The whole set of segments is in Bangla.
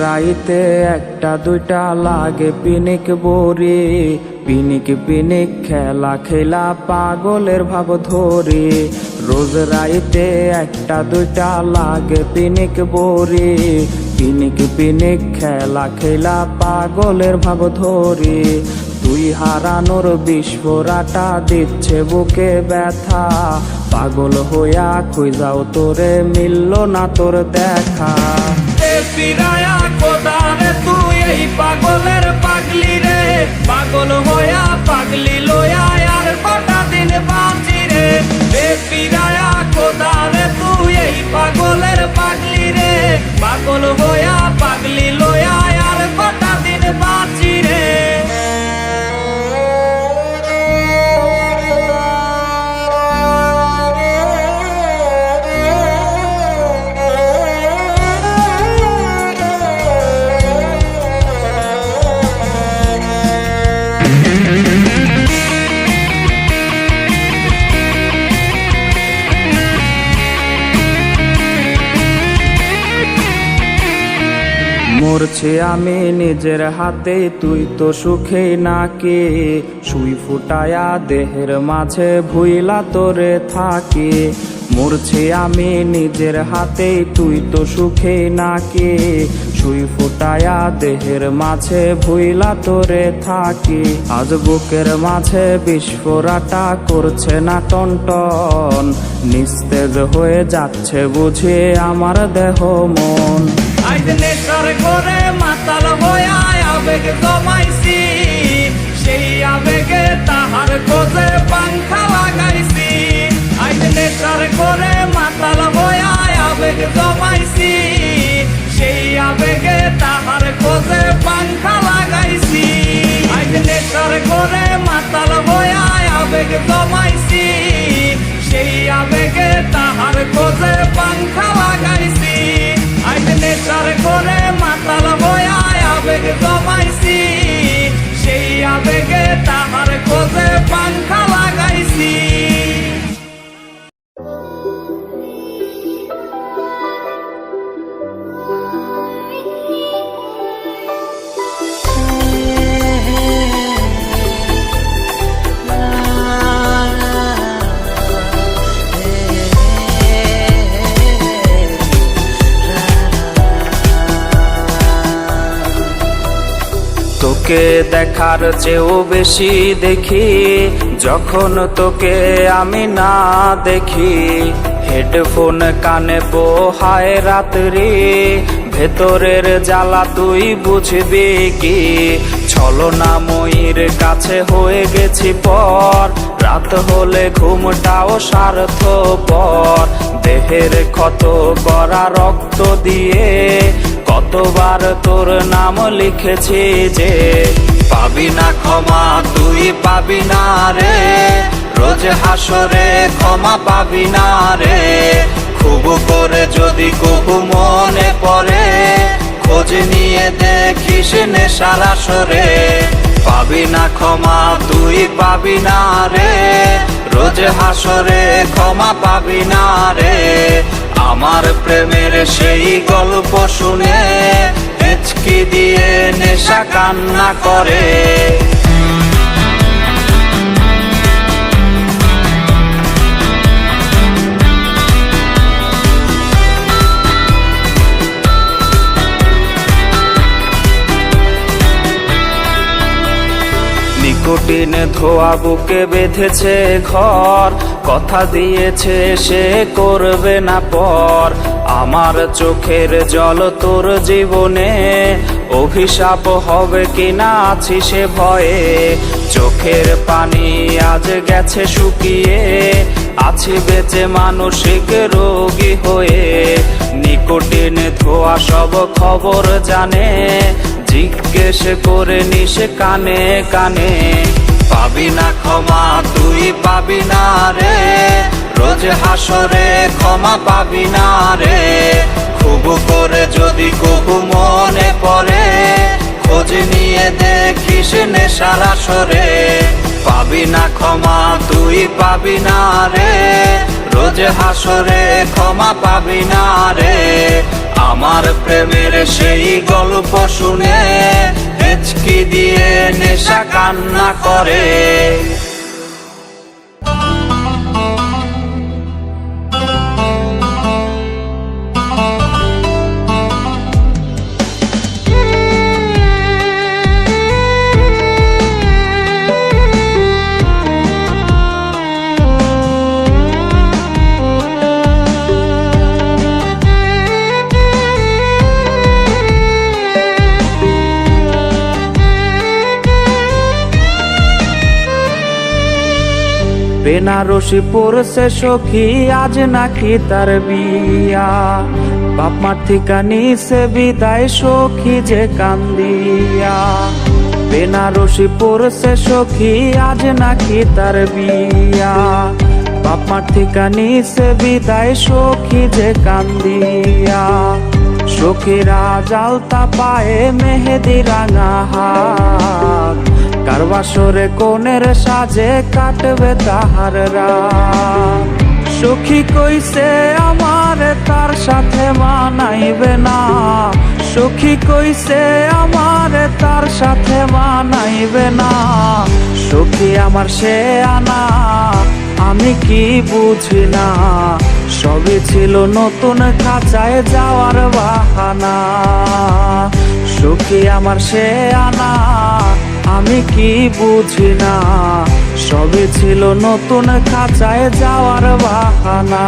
রাইতে একটা দুইটা লাগে পিনিক বরি, পিনিক পিনিক খেলা খেলা পাগলের ভাব ধরি। রোজ রাইতে একটা দুইটা লাগে পিনিক বরি, পিনিক পিনিক খেলা খেলা পাগলের ভাব ধরি। তুই হারানোর বিস্ফোরাটা দিচ্ছে বুকে ব্যথা, পাগল হইয়া খুঁজাও তোরে মিলল না তোর দেখা। ফিরায়া খোদা রে তুই এই পাগলের পাগলি রে, পাগল হইয়া পাগলি লইয়া আর কটা দিন বাঁচি রে। ফিরায়া খোদা রে তুই এই পাগলের পাগলি রে, পাগল হইয়া পাগলি লইয়া আর কটা দিন বাঁচি রে। মরছি আমি নিজের হাতে, তুই তো সুখে নাকি সুই ফুটায়া দেহের মাঝে ভুইলা তোরে থাকি। মরছি আমি নিজের হাতে, তুই তো সুখে নাকি সুই ফুটায়া দেহের মাঝে ভুইলা তোরে থাকি। আজ বুকের মাঝে বিস্ফোরাটা করছে না টনটন, নিস্তেজ হয়ে যাচ্ছে বুঝে আমার দেহ মন। আজ নেশার করে মাতাল হইয়া আবেগ জমাইছি, সেই আবেগে তাহার খোঁজে পাংখা লাগাইছি। আজ নেশার করে মাতাল হইয়া আবেগ জমাইছি, সেই আবেগে তাহার খোঁজে পাংখা লাগাইছি। আজ নেশার করে মাতাল হইয়া আবেগ জমাইছি, সেই আবেগে তাহার খোঁজে পাংখা লাগাইছি। আজ নেশার করে মাতাল হইয়া আবেগ জমাইছি, সেই আবেগে তাহার খোঁজে পাংখা লাগাইছি। তোকে দেখার চেয়েও বেশি দেখি যখন তোকে আমি না দেখি। হেডফোন কানে পোহায় রাত্রি, ভেতরের জ্বালা তুই বুঝবি কি। ছলনাময়ীর কাছে হয়ে গেছি পর, রাত হলে ঘুমটাও স্বার্থপর। দেহের ক্ষত করা রক্ত দিয়ে কতবার তোর নাম লিখেছি যে, পাবি না ক্ষমা তুই পাবি না রে, রোজ হাসরে ক্ষমা পাবি না রে। খুব করে যদি কবু মনে পড়ে, খোঁজ নিয়ে দেখিস নেশার আসরে। পাবি না ক্ষমা তুই পাবি না রে, রোজ হাসরে ক্ষমা পাবি না রে। আমার প্রেমের সেই গল্প শুনে হেঁচকি দিয়ে নেশা কান্না করে। নিকোটিন ধোয়া বুকে বেঁধেছে ঘর, কথা দিয়েছে সে করবে না পর। আমার চোখের জল তোর জীবনে অভিশাপ হবে কিনা আছি সে ভয়ে। চোখের পানি আজ গেছে শুকিয়ে, আছি বেঁচে মানসিক রোগী হয়ে। নিকোটিন ধোয়া সব খবর জানে, জিজ্ঞেস করে নিস কানে কানে। পাবি না ক্ষমা তুই পাবি না রে, রোজ হাসরে ক্ষমা পাবি না রে। খুব করে যদি কবু মনে পড়ে, খোঁজ নিয়ে দেখিস নেশার আসরে। পাবি না ক্ষমা তুই পাবি না রে, রোজ হাসরে ক্ষমা পাবি না রে। আমার প্রেমের সেই গল্প শুনে হেঁচকি দিয়ে নেশা কান্না করে। বেনারসি পড়ছে সখী আজ নাকি তার বিয়া, বাপ মার থিকা নিছে বিদায় সখী যে কান্দিয়া। বেনারসি পড়ছে সখী আজ নাকি তার বিয়া, বাপ মার থিকা নিছে বিদায় সখী যে কান্দিয়া। সখীরা জালতা পায়ে মেহেদি রাঙা হাত, কার বাসরে কোনের সাজে কাটবে তাহার রাত। সখী কইছে আমার তার সাথে মানাইবে না, সখী কইছে আমার তার সাথে মানাইবে না। সখী আমার সে আনা আমি কি বুঝি না, সবই ছিল নতুন খাঁচায় যাওয়ার বাহানা। সখী আমার সে আনা আমি কি বুঝি না, সবই ছিল নতুন খাঁচায় যাওয়ার বাহানা।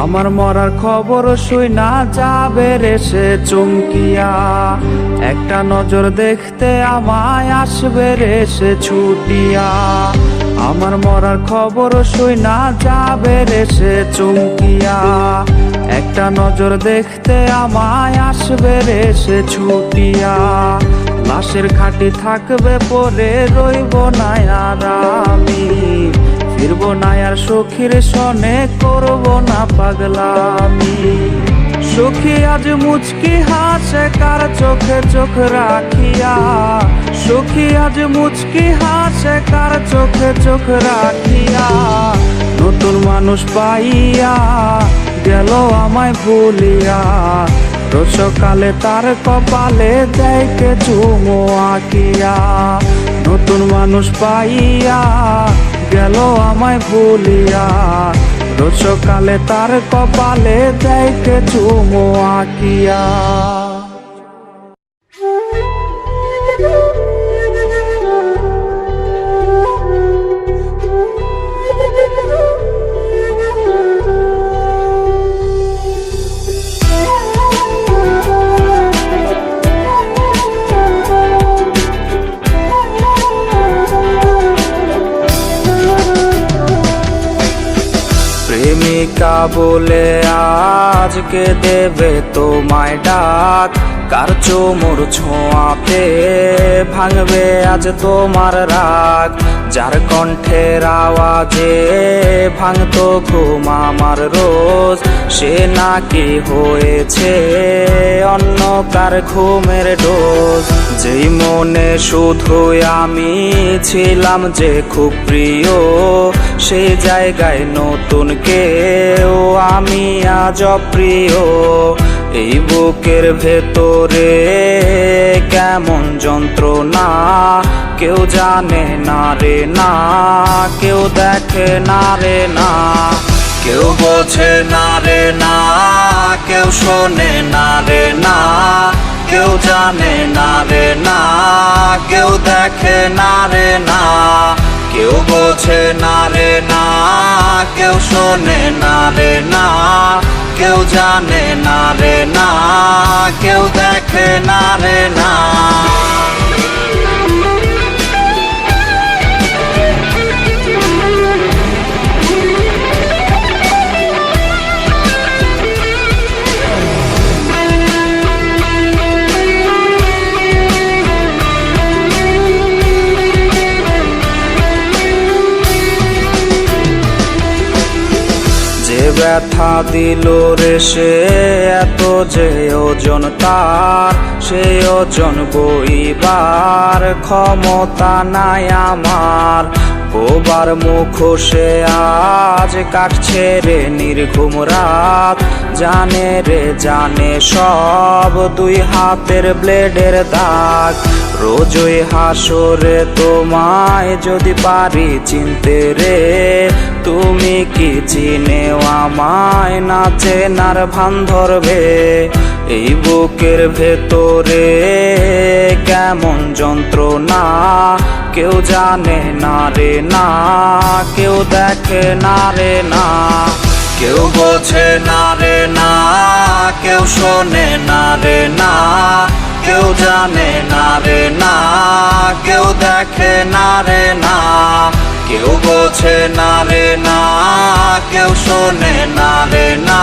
আমার মরার খবর শুইনা যাবে রে সে চমকিয়া, একটা নজর দেখতে আমায় আসবে রে সে ছুটিয়া। আমার মরার খবর শুইনা যাবে রে সে চমকিয়া, একটা নজর দেখতে আমায় আসবে রে সে ছুটিয়া। লাশের খাটি থাকবে পরে রইব না আর আমি, ফিরব না আর সখীর সনে করব না পাগলামি। সখী আজ মুচকি হাসে কার চোখে চোখ রাখিয়া, সখী আজ মুচকি হাসে কার চোখে চোখ রাখিয়া। নতুন মানুষ পাইয়া গেল আমায় ভুলিয়া, রোজ সকালে তার কপালে দেখে চুমো আঁকিয়া। নতুন মানুষ পাইয়া গেল আমায় ভুলিয়া, রোজ সকালে তার কপালে দেখে চুমো আঁকিয়া। প্রেমিকা বলে আজকে দেবে তোমায় ডাক, কার চোমর ছোঁয়াতে ভাঙবে আজ তোমার রাগ। যার কণ্ঠের আওয়াজে ভাঙতো ঘুম আমার রোজ, সে নাকি হয়েছে অন্য কার ঘুমের ডোজ। যেই মনে শুধুই আমি ছিলাম যে খুব প্রিয়, সেই জায়গায় নতুন কেউ আমি আজ অপ্রিয়। এই বুকের ভেতরে কেমন যন্ত্রণা কেউ জানে না রে না, কেউ দেখে না রে না, কেউ বোঝে না রে না, কেউ শোনে না রে না, কেউ জানে না রে না, কেউ দেখে না রে না, কেউ বোঝে বোঝে না রে না, কেউ শোনে না রে না, কেউ জানে না রে না, কেউ দেখে না রে না। ব্যথা দিল রে সে এত যে ওজন তার, সে ওজন বইবার ক্ষমতা নাই আমার। বোবার মুখোশে আজ কাটছে রে নির্ঘুম রাত, জানে রে জানে সব দুই হাতের ব্লেডের দাগ। রোজই হাসরে তোমায় যদি পারি চিনতে রে, তুমি কি চিনেও আমায় না চেনার ভান ধরবে? এই বুকের ভেতরে কেমন যন্ত্রণা, কেউ জানে না রে না, কেউ দেখে না রে না, কেউ বোঝে না রে না, কেউ শোনে না রে না, কেউ জানে না রে না, কেউ দেখে না রে না। কেউ বোঝে না রে না, কেউ শোনে না রে না,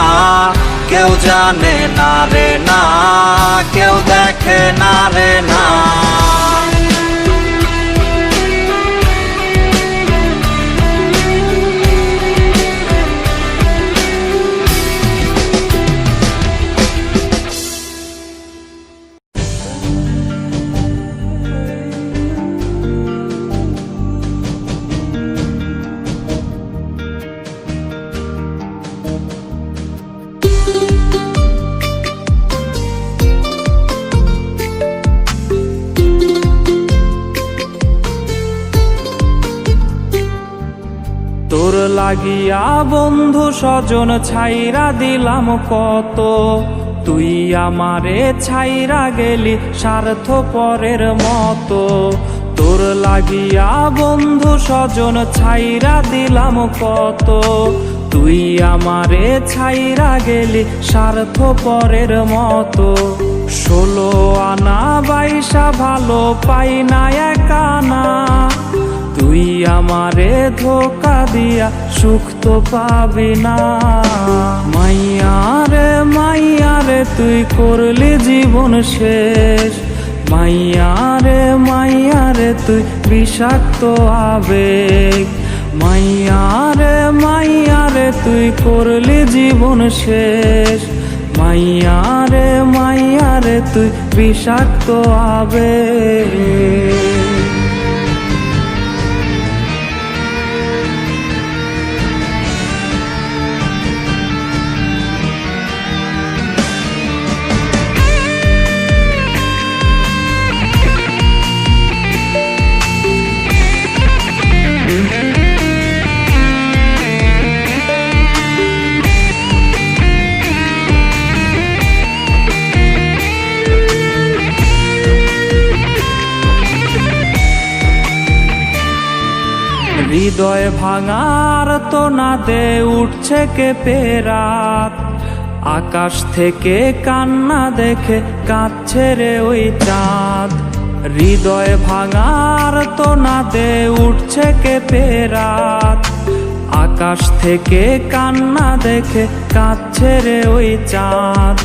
কেউ জানে না রে না, কেউ দেখে না রে না। তোর লাগিয়া বন্ধু স্বজন ছাইরা দিলাম কত, তুই আমারে ছাইরা গেলি স্বার্থপরের মতো। তোর লাগিয়া বন্ধু স্বজন ছাইরা দিলাম কত, তুই আমারে ছাইরা গেলি স্বার্থপরের মতো। 16 আনা 22 ভালো পাই না একানা, তুই আমারে ধোকা দিয়া সুখ তো পাবি না। মাইয়ারে মাইয়ারে তুই করলি জীবন শেষ, মাইয়ারে মাইয়ারে তুই বিষাক্ত আবেগ। মাইয়ারে মাইয়ারে তুই করলি জীবন শেষ, মাইয়ারে মাইয়ারে তুই বিষাক্ত আবেগ। হৃদয় ভাঙার তো নাতে উঠছে কেঁপে রাত, আকাশ থেকে কান্না দেখে কাঁদছে রে ওই চাঁদ। হৃদয় ভাঙার তো নাতে উঠছে কেঁপে রাত, আকাশ থেকে কান্না দেখে কাঁদছে রে ওই চাঁদ।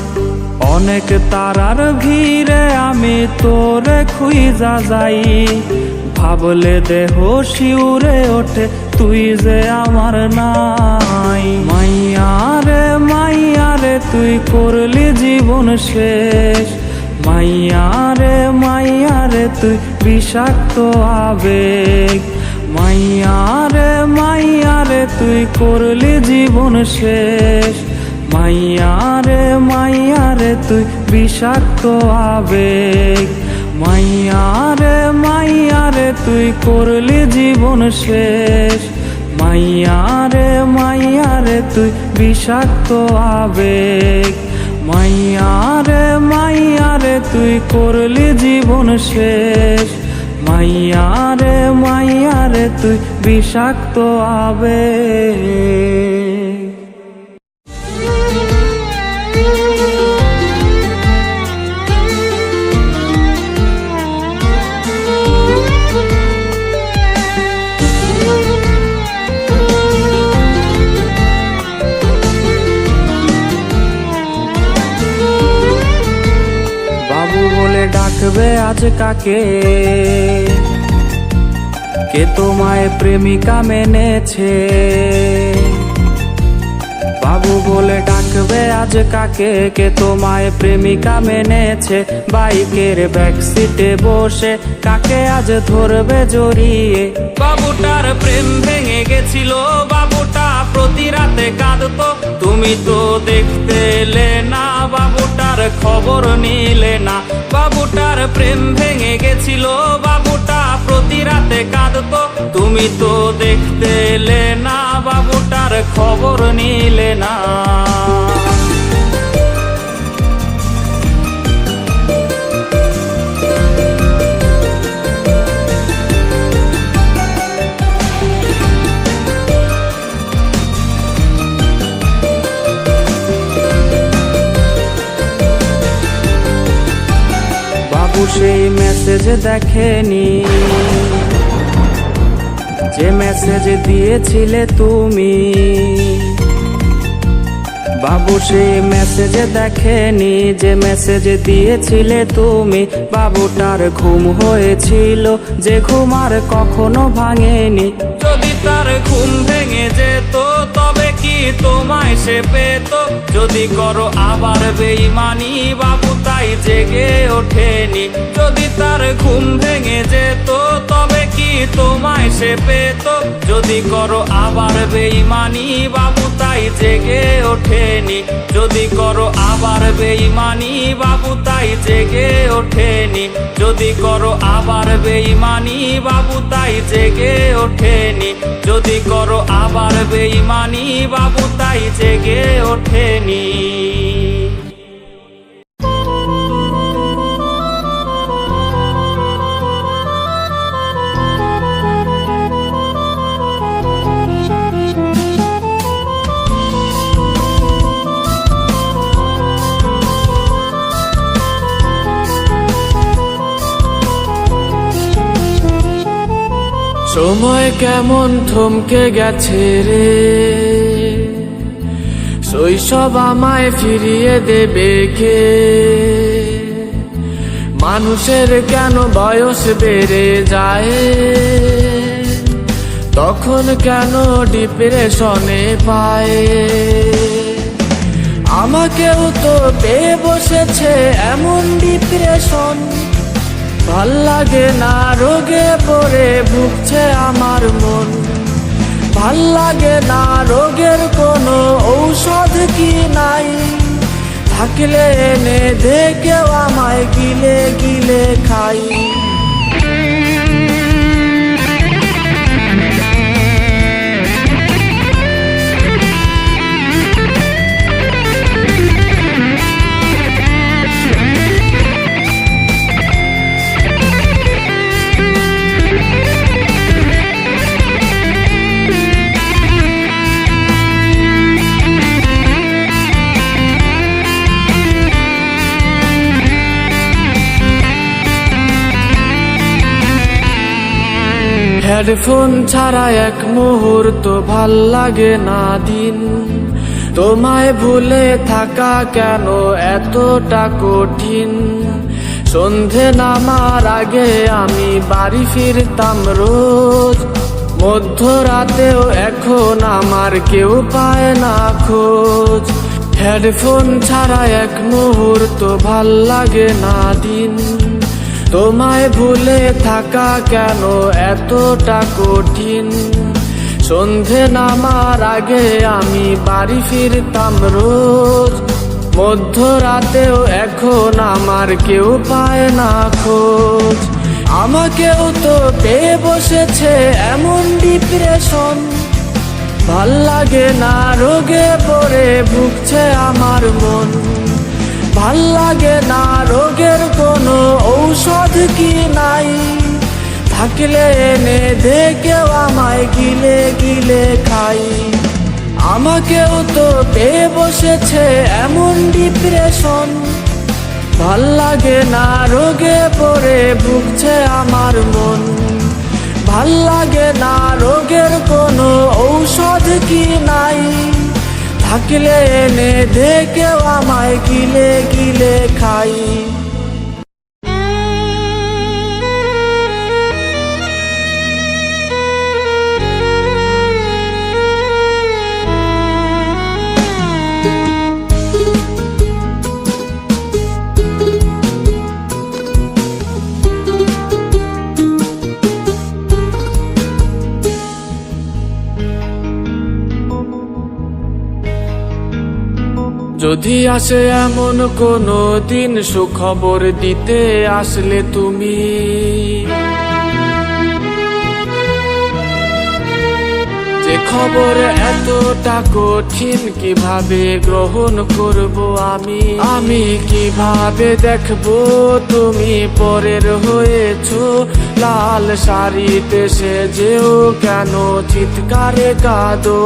অনেক তারার ভিড়ে আমি তোরে খুঁজা যাই, ভাবলে দেহ শিউরে ওঠে তুই যে আমার নাই। মাইয়ারে মাইয়ারে তুই করলি জীবন শেষ, মাইয়ারে মাইয়ারে তুই বিষাক্ত আবেগ। মাইয়ারে মাইয়ারে তুই করলি জীবন শেষ, মাইয়ারে মাইয়ারে তুই বিষাক্ত আবেগ। মাইয়ারে মাইয়ারে তুই করলি জীবন শেষ, মাইয়ারে মাইয়ারে তুই বিষাক্ত আবেগ। মাইয়ারে মাইয়ারে তুই করলি জীবন শেষ, মাইয়া রে তুই বিষাক্ত আবেগ। বাবু বলে ডাকবে আজ কাকে, কে তোমায় প্রেমিকা মেনেছে? বাবু বলে ডাকবে আজ কাকে, কে তোমায় প্রেমিকা মেনেছে? বাইকের ব্যাক সিটে বসে কাকে আজ ধরবে জড়িয়ে? বাবুটার প্রেম ভেঙে গেছিল, বাবুটা প্রতি রাতে কাঁদতো, তুমি তো দেখতে এলে না, বাবুটার খবর নিলে না। বাবুটার প্রেম ভেঙে গেছিল, বাবুটা প্রতি রাতে কাঁদতো, তুমি তো দেখতে এলে না, বাবুটার খবর নিলে না। বাবু সেই মেসেজ দেখেনি যে মেসেজ দিয়েছিলে তুমি। বাবু সেই মেসেজ দেখেনি যে মেসেজ দিয়েছিলে তুমি। বাবুটার ঘুম হয়েছিল যে ঘুম আর কখনো ভাঙেনি। যদি তার ঘুম ভেঙে যেত তবে কি তোমায় সে পেত? যদি করো আবার বেঈমানি, বাবু তাই জেগে ওঠেনি। যদি তার ঘুম ভেঙে যেত তবে কি তোমায় সে পেত? যদি করো আবার বেঈমানি, বাবু তাই জেগে ওঠেনি। যদি করো আবার বেঈমানি, বাবু তাই জেগে ওঠেনি। যদি করো আবার বেঈমানি, বাবু তাই জেগে ওঠেনি। যদি করো আবার বেঈমানি, বাবু তাই জেগে ওঠেনি। সময় কেমন থমকে গেছে রে, শৈশব আমায় ফিরিয়ে দেবে কে? মানুষের কেন বয়স বেড়ে যায়, তখন কেন ডিপ্রেশনে পায়? আমাকেও তো পেয়ে বসেছে এমন ডিপ্রেশন, ভাল লাগে না রোগে পড়ে ভুগছে আমার মন। ভাল লাগে না রোগের কোনো ঔষধ কি নাই, থাকলে এনে দে কেউ আমায় গিলে গিলে খাই। হেডফোন ছাড়া এক মুহূর্ত ভাল লাগে না দিন, তোমায় ভুলে থাকা কেন এতটা কঠিন? সন্ধে নামার আগে আমি বাড়ি ফিরতাম রোজ, মধ্যরাতেও এখন আমার কেউ পায় না খোঁজ। হেডফোন ছাড়া এক মুহূর্ত ভাল লাগে না দিন, তোমায় ভুলে থাকা কেন এতটা কঠিন? সন্ধে নামার আগে আমি বাড়ি ফিরতাম রোজ, মধ্যরাতেও এখন আমার কেউ পায় না খোঁজ। আমাকেও তো পেয়ে বসেছে এমন ডিপ্রেশন, ভাল লাগে না রোগে পড়ে ভুগছে আমার মন। ভাল লাগে না রোগের কোনো ঔষধ কি নাই, থাকলে এনে দে কেউ আমায় গিলে গিলে খাই। আমাকেও তো পেয়ে বসেছে এমন ডিপ্রেশন, ভাল লাগে না রোগে পড়ে ভুগছে আমার মন। ভাল লাগে না রোগের কোনো ঔষধ কি নাই, থাকলে এনে দে কেউ আমায় গিলে গিলে খাই। যদি আসে এমন কোনো দিন সুখবর দিতে আসলে তুমি, যে খবর এতটা কঠিন কিভাবে গ্রহণ করব আমি। আমি কিভাবে দেখবো তুমি পরের হয়েছো, লাল শাড়িতে সেজেও কেন চিৎকারে কাঁদো।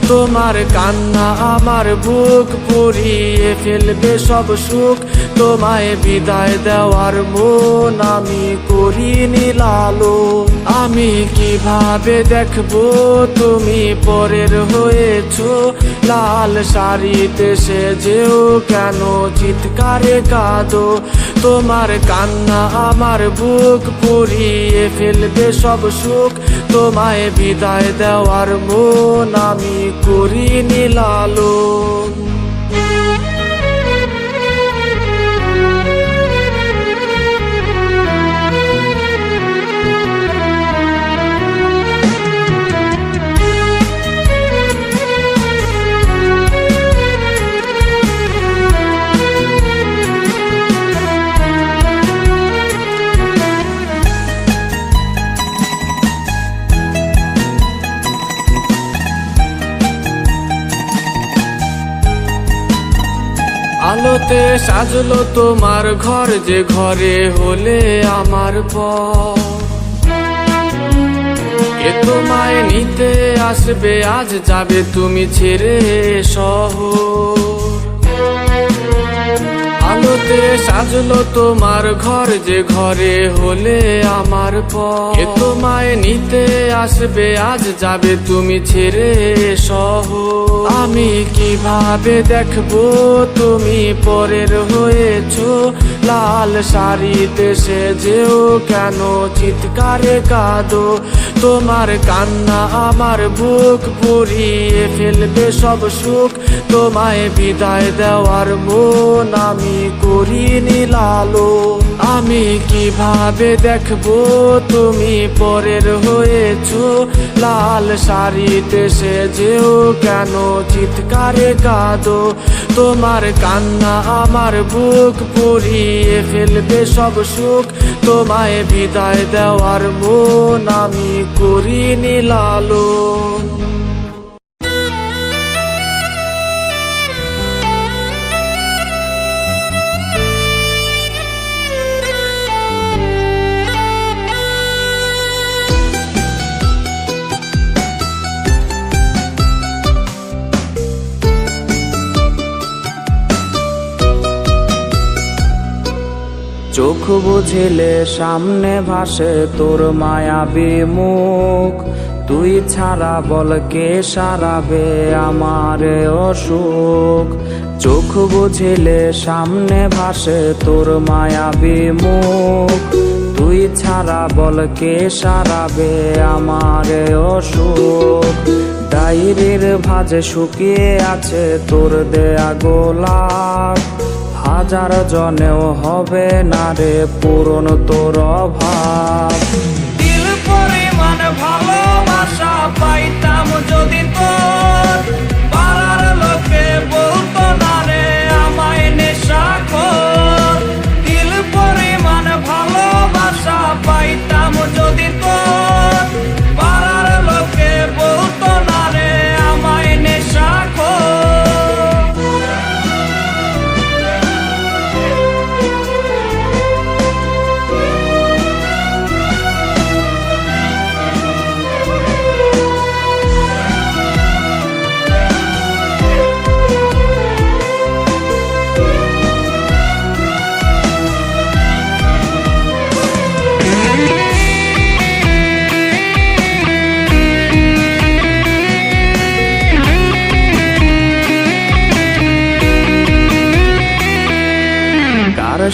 তোমার কান্না আমার বুক পুড়িয়ে ফেলবে সব সুখ, তোমায় বিদায় দেওয়ার মন আমি করিনি লালন। আমি কিভাবে দেখবো তুমি পরের হয়েছো, লাল শাড়িতে সেজেও কেন চিৎকারে কাঁদো। তোমার কান্না আমার বুক পুড়িয়ে ফেলবে সব সুখ, তোমায় বিদায় দেওয়ার মন আমি করিনি লালন। আলোতে সাজলো তোমার ঘর, যে ঘরে হলে আমার পর। কে তোমায় নিতে আসবে, আজ যাবে তুমি ছেড়ে শহর। আলোতে সাজলো তোমার ঘর, যে ঘরে হলে আমার পর। কে তোমায় নিতে আসবে, আজ যাবে তুমি ছেড়ে শহর। আমি কিভাবে দেখবো তুমি পরের হয়েছো, লাল শাড়িতে সেজেও কেন চিৎকারে কাঁদো। তোমার কান্না আমার বুক পুড়িয়ে ফেলবে সব সুখ, তোমায় বিদায় দেওয়ার মন আমি করিনি লালন। আমি কিভাবে দেখবো তুমি পরের হয়েছো, লাল শাড়িতে সেজেও কেন চিৎকারে কাঁদো। তোমার কান্না আমার বুক পুড়িয়ে ফেলবে সব সুখ, তোমায় বিদায় দেওয়ার মন আমি করিনি লালন। চোখ বুঝিলে সামনে ভাসে তোর মায়াবী মুখ, তুই ছাড়া বল কে সারাবে আমার অসুখ। চোখ বুঝিলে সামনে ভাসে তোর মায়াবী মুখ, তুই ছাড়া বল কে সারাবে আমার অসুখ। ডায়েরির ভাঁজে শুকিয়ে আছে তোর দেয়া গোলাপ, হাজার জনেও হবে না রে পূরণ তোর অভাব। দিল পরিমাণ ভালোবাসা পাইতাম যদি তোর, পাড়ার লোকে বলতো না রে আমায় নেশাখোর। দিল পরিমাণ ভালোবাসা পাইতাম যদি তোর, পাড়ার লোকে বলতো না রে আমায় নেশাখোর।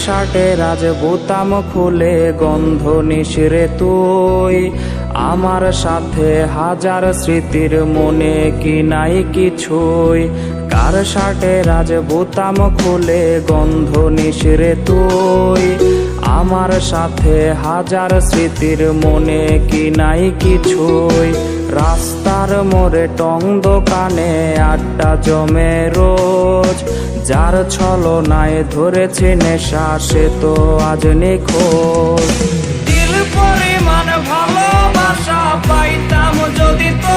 শার্টের আজ বোতাম খুলে গন্ধ নিশিরে তুই আমার সাথে হাজার স্মৃতির মনে কি নাই কিছুই কার শার্টের আজ বোতাম খুলে গন্ধ নিশিরে তুই আমার সাথে হাজার স্মৃতির মনে কি নাই কিছুই রাস্তার মোড়ে টং দোকানে আড্ডা জমে রোজ যার ছলনায় ধরেছে নেশা সে তো আজ নিখোঁজ দিল পরিমাণ ভালোবাসা পাইতাম যদি তো